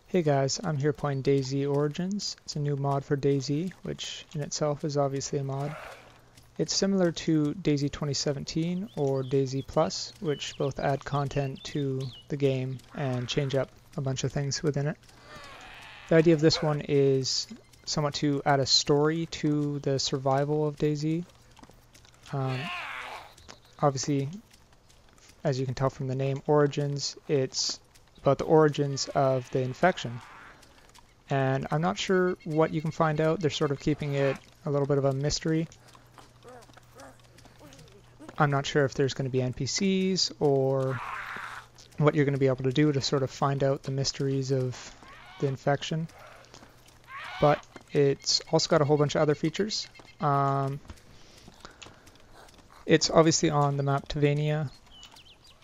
Hey guys, I'm here playing DayZ Origins. It's a new mod for DayZ, which in itself is obviously a mod. It's similar to DayZ 2017 or DayZ Plus, which both add content to the game and change up a bunch of things within it. The idea of this one is somewhat to add a story to the survival of DayZ. Obviously, as you can tell from the name Origins, it's about the origins of the infection. And I'm not sure what you can find out. They're sort of keeping it a little bit of a mystery. I'm not sure if there's going to be NPCs or what you're going to be able to do to sort of find out the mysteries of the infection. But it's also got a whole bunch of other features. It's obviously on the map Taviana.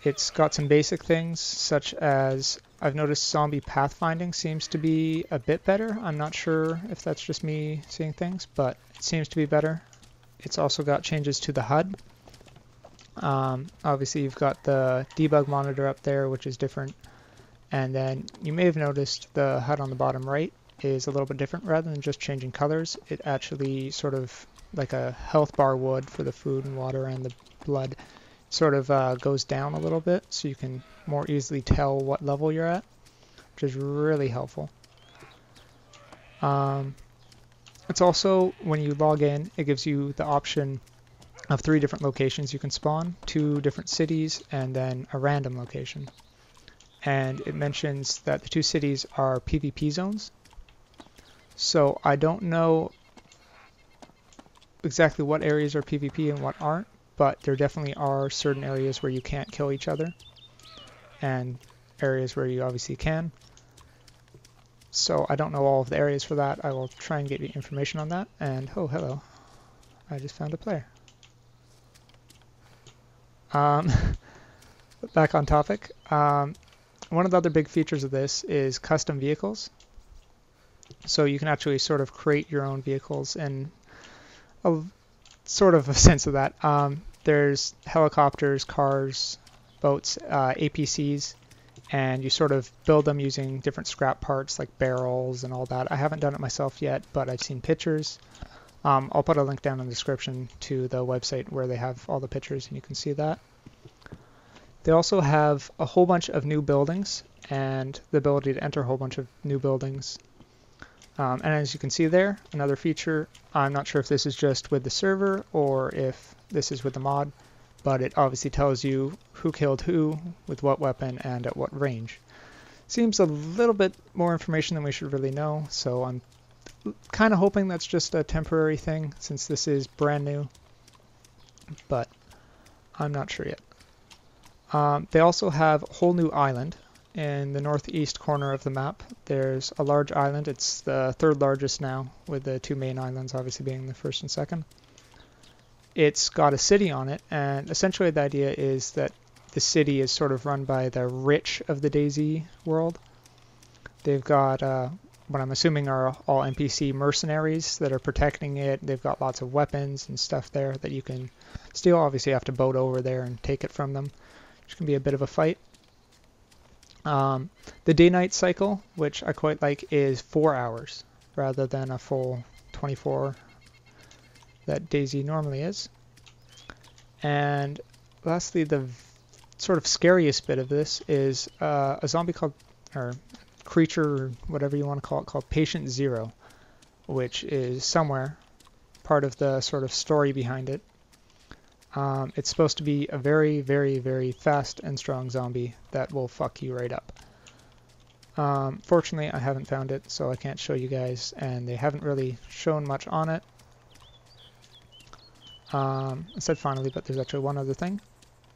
It's got some basic things, such as I've noticed zombie pathfinding seems to be a bit better. I'm not sure if that's just me seeing things, but it seems to be better. It's also got changes to the HUD. Obviously you've got the debug monitor up there, which is different. And then you may have noticed the HUD on the bottom right is a little bit different. Rather than just changing colors, it actually sort of like a health bar would for the food and water and the blood sort of goes down a little bit, so you can more easily tell what level you're at, which is really helpful. It's also, when you log in, it gives you the option of 3 different locations you can spawn, 2 different cities, and then a random location. And it mentions that the 2 cities are PvP zones. So I don't know exactly what areas are PvP and what aren't, but there definitely are certain areas where you can't kill each other, and areas where you obviously can. So I don't know all of the areas for that. I will try and get you information on that. And oh, hello. I just found a player. Back on topic. One of the other big features of this is custom vehicles. So you can actually sort of create your own vehicles in a sort of a sense of that. There's helicopters, cars, boats, APCs, and you sort of build them using different scrap parts like barrels and all that. I haven't done it myself yet, but I've seen pictures. I'll put a link down in the description to the website where they have all the pictures and you can see that. They also have a whole bunch of new buildings and the ability to enter a whole bunch of new buildings. And as you can see there, another feature, I'm not sure if this is just with the server or if this is with the mod, but it obviously tells you who killed who, with what weapon, and at what range. Seems a little bit more information than we should really know, so I'm kind of hoping that's just a temporary thing since this is brand new, but I'm not sure yet. They also have a whole new island. In the northeast corner of the map, there's a large island. It's the 3rd largest now, with the 2 main islands obviously being the 1st and 2nd. It's got a city on it, and essentially the idea is that the city is sort of run by the rich of the DayZ world. They've got what I'm assuming are all NPC mercenaries that are protecting it. They've got lots of weapons and stuff there that you can steal. Obviously you have to boat over there and take it from them, which can be a bit of a fight. The day-night cycle, which I quite like, is 4 hours rather than a full 24 that DayZ normally is. And lastly, the sort of scariest bit of this is a zombie called, or creature, or whatever you want to call it, called Patient Zero, which is somewhere part of the sort of story behind it. It's supposed to be a very, very, very fast and strong zombie that will fuck you right up. Fortunately, I haven't found it, so I can't show you guys, and they haven't really shown much on it. I said finally, but there's actually one other thing.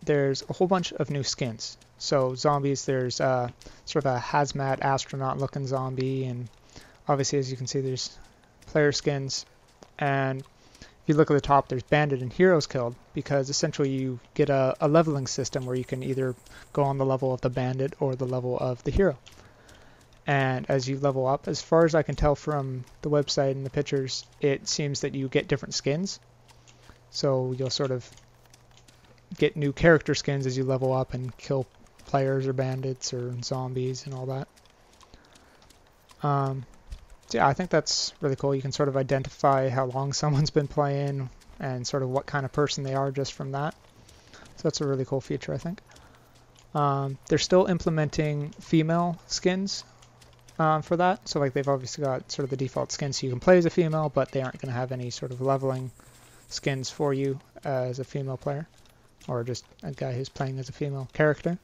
There's a whole bunch of new skins. So zombies, there's sort of a hazmat astronaut looking zombie, and obviously as you can see there's player skins, and if you look at the top, there's bandit and heroes killed, because essentially you get a leveling system where you can either go on the level of the bandit or the level of the hero. And as you level up, as far as I can tell from the website and the pictures, it seems that you get different skins. So you'll sort of get new character skins as you level up and kill players or bandits or zombies and all that. So yeah, I think that's really cool. You can sort of identify how long someone's been playing and sort of what kind of person they are just from that. So that's a really cool feature, I think. They're still implementing female skins for that. So like they've obviously got sort of the default skins so you can play as a female, but they aren't going to have any sort of leveling skins for you as a female player, or just a guy who's playing as a female character.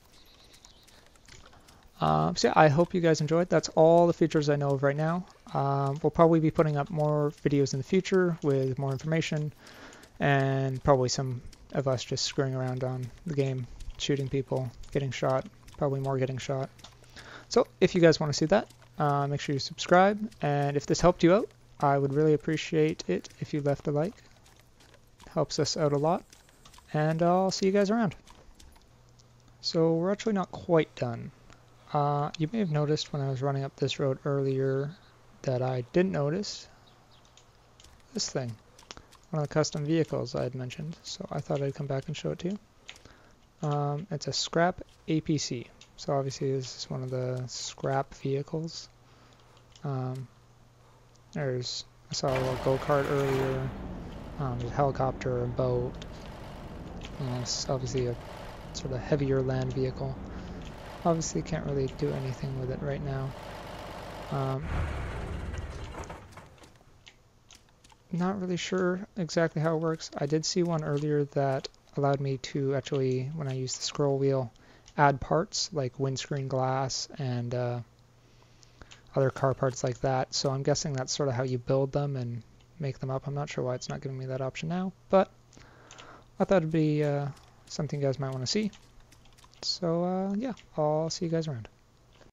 So yeah, I hope you guys enjoyed. That's all the features I know of right now. We'll probably be putting up more videos in the future with more information, and probably some of us just screwing around on the game, shooting people, getting shot, probably more getting shot. So if you guys want to see that, make sure you subscribe, and if this helped you out, I would really appreciate it if you left a like. It helps us out a lot, and I'll see you guys around. So we're actually not quite done. You may have noticed when I was running up this road earlier that I didn't notice this thing, one of the custom vehicles I had mentioned, so I thought I'd come back and show it to you. It's a scrap APC, so obviously this is one of the scrap vehicles. I saw a little go-kart earlier, there's a helicopter, a boat, it's obviously a sort of heavier land vehicle. Obviously can't really do anything with it right now. Not really sure exactly how it works. I did see one earlier that allowed me to actually, when I use the scroll wheel, add parts like windscreen glass and other car parts like that. So I'm guessing that's sort of how you build them and make them up. I'm not sure why it's not giving me that option now, but I thought it'd be something you guys might want to see. So yeah, I'll see you guys around.